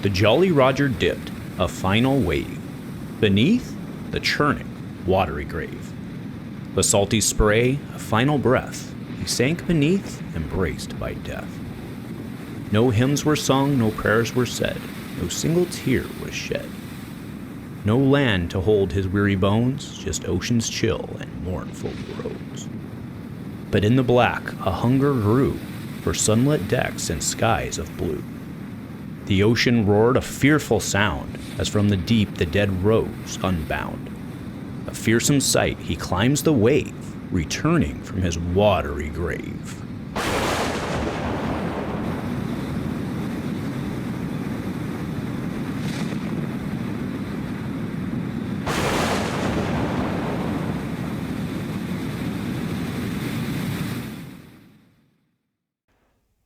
The Jolly Roger dipped, a final wave. Beneath, the churning, watery grave. The salty spray, a final breath. He sank beneath, embraced by death. No hymns were sung, no prayers were said, no single tear was shed. No land to hold his weary bones, just ocean's chill and mournful roads. But in the black, a hunger grew for sunlit decks and skies of blue. The ocean roared a fearful sound, as from the deep the dead rose unbound. A fearsome sight, he climbs the wave, returning from his watery grave.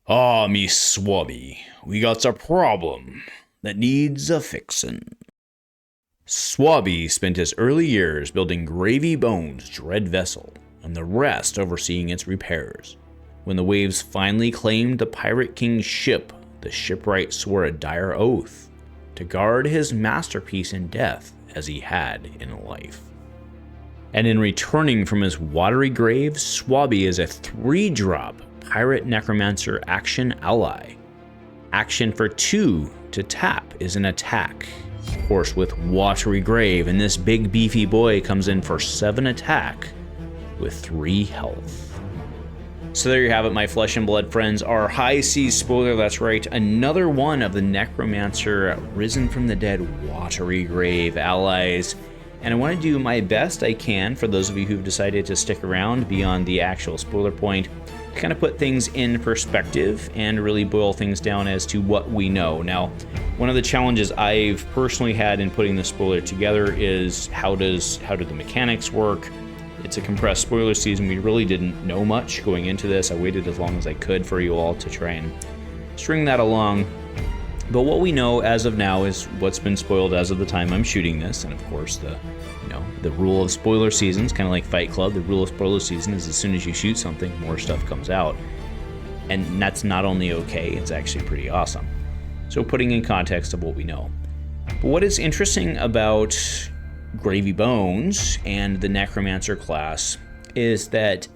Ah, me Swabbie, we got a problem that needs a fixin'. Swabbie spent his early years building Gravy Bones' dread vessel, and the rest overseeing its repairs. When the waves finally claimed the Pirate King's ship, the shipwright swore a dire oath to guard his masterpiece in death as he had in life. And in returning from his watery grave, Swabbie is a 3-drop Pirate Necromancer action ally. Action for 2 to tap is an attack. Of course, with Watery Grave, and this big beefy boy comes in for 7 attack with 3 health. So there you have it, my flesh and blood friends. Our high seas spoiler, that's right, another one of the Necromancer risen from the dead Watery Grave allies. And I want to do my best I can for those of you who've decided to stick around beyond the actual spoiler point, to kind of put things in perspective and really boil things down as to what we know. Now, one of the challenges I've personally had in putting the spoiler together is how do the mechanics work? It's a compressed spoiler season. We really didn't know much going into this. I waited as long as I could for you all to try and string that along. But what we know as of now is what's been spoiled as of the time I'm shooting this, and of course the rule of spoiler season is kind of like Fight Club. The rule of spoiler season is as soon as you shoot something, more stuff comes out. And that's not only okay, it's actually pretty awesome. So putting in context of what we know. But what is interesting about Gravy Bones and the Necromancer class is that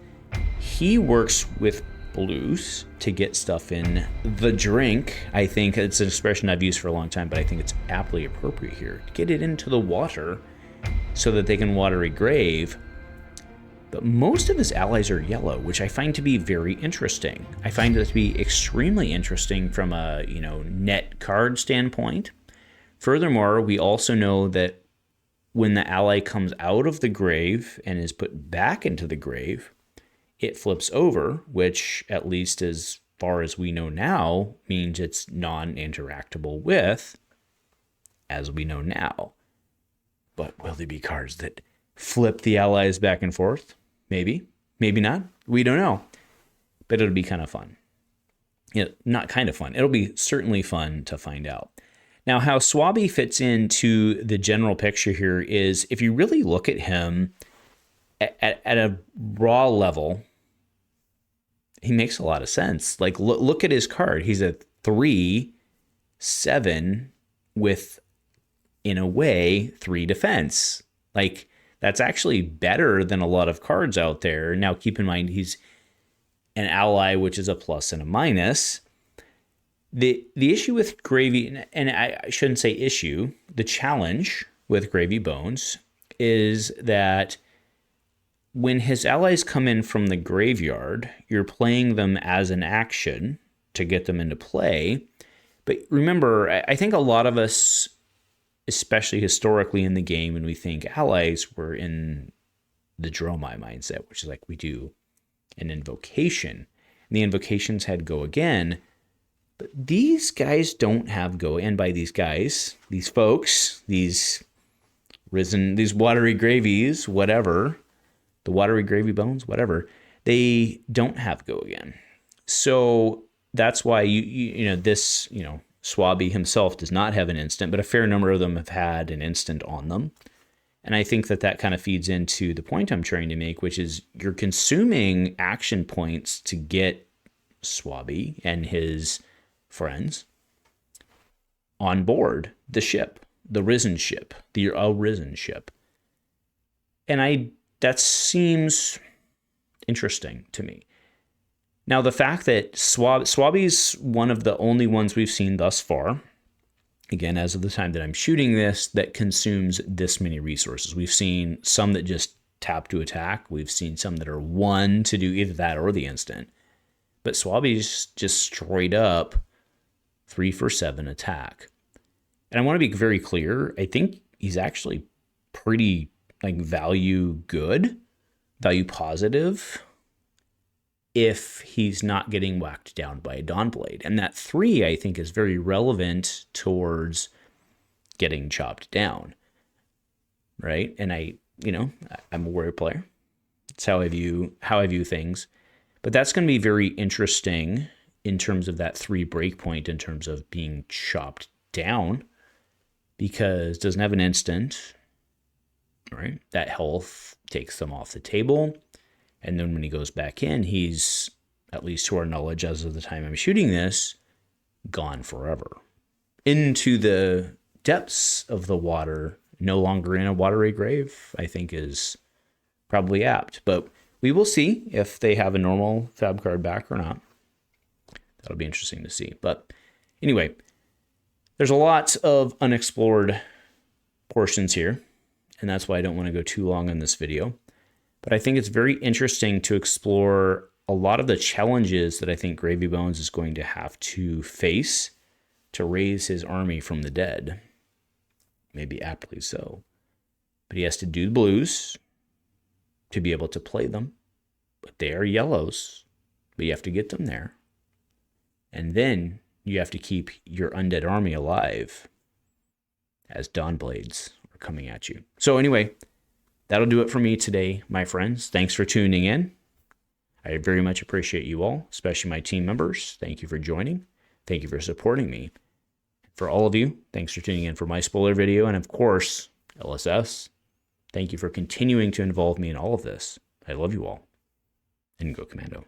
he works with blues to get stuff in the drink. I think it's an expression I've used for a long time, but I think it's aptly appropriate here. Get it into the water so that they can watery grave. But most of his allies are yellow, which I find to be very interesting. I find it to be extremely interesting from a net card standpoint. Furthermore, we also know that when the ally comes out of the grave and is put back into the grave, it flips over, which, at least as far as we know now, means it's non-interactable with, as we know now. But will there be cards that flip the allies back and forth? Maybe. Maybe not. We don't know. But it'll be kind of fun. Not kind of fun. It'll be certainly fun to find out. Now, how Suabi fits into the general picture here is, if you really look at him at a raw level, he makes a lot of sense. Like, look at his card. He's a 3/7 with, in a way, 3 defense. Like, that's actually better than a lot of cards out there. Now, keep in mind, he's an ally, which is a plus and a minus. The issue with Gravy, and I shouldn't say issue, the challenge with Gravy Bones is that when his allies come in from the graveyard, you're playing them as an action to get them into play. But remember, I think a lot of us, especially historically in the game, when we think allies, were in the Dromai mindset, which is like we do an invocation. And the invocations had go again. But these guys don't have go. And by these guys, these folks, these watery gravies, whatever, the watery gravy bones, whatever, they don't have go again. So that's why Swabi himself does not have an instant, but a fair number of them have had an instant on them. And I think that kind of feeds into the point I'm trying to make, which is you're consuming action points to get Swabi and his friends. on board the ship, the risen ship, the arisen ship. And that seems interesting to me. Now, the fact that Swabie's one of the only ones we've seen thus far, again, as of the time that I'm shooting this, that consumes this many resources. We've seen some that just tap to attack. We've seen some that are 1 to do either that or the instant. But Swabie's just straight up 3 for 7 attack. And I want to be very clear. I think he's actually pretty value good, value positive, if he's not getting whacked down by a Dawnblade. And that 3, I think, is very relevant towards getting chopped down, right? And I'm a warrior player. That's how I view things. But that's going to be very interesting in terms of that 3 breakpoint, in terms of being chopped down, because it doesn't have an instant, right? That health takes them off the table. And then when he goes back in, he's, at least to our knowledge as of the time I'm shooting this, gone forever. Into the depths of the water, no longer in a watery grave, I think is probably apt. But we will see if they have a normal fab card back or not. That'll be interesting to see. But anyway, there's a lot of unexplored portions here, and that's why I don't want to go too long on this video. But I think it's very interesting to explore a lot of the challenges that I think Gravy Bones is going to have to face to raise his army from the dead. Maybe aptly so. But he has to do the blues to be able to play them. But they are yellows. But you have to get them there. And then you have to keep your undead army alive as Dawnblades are coming at you. So anyway, that'll do it for me today, my friends. Thanks for tuning in. I very much appreciate you all, especially my team members. Thank you for joining. Thank you for supporting me. For all of you, thanks for tuning in for my spoiler video. And of course, LSS, thank you for continuing to involve me in all of this. I love you all. And go Commando.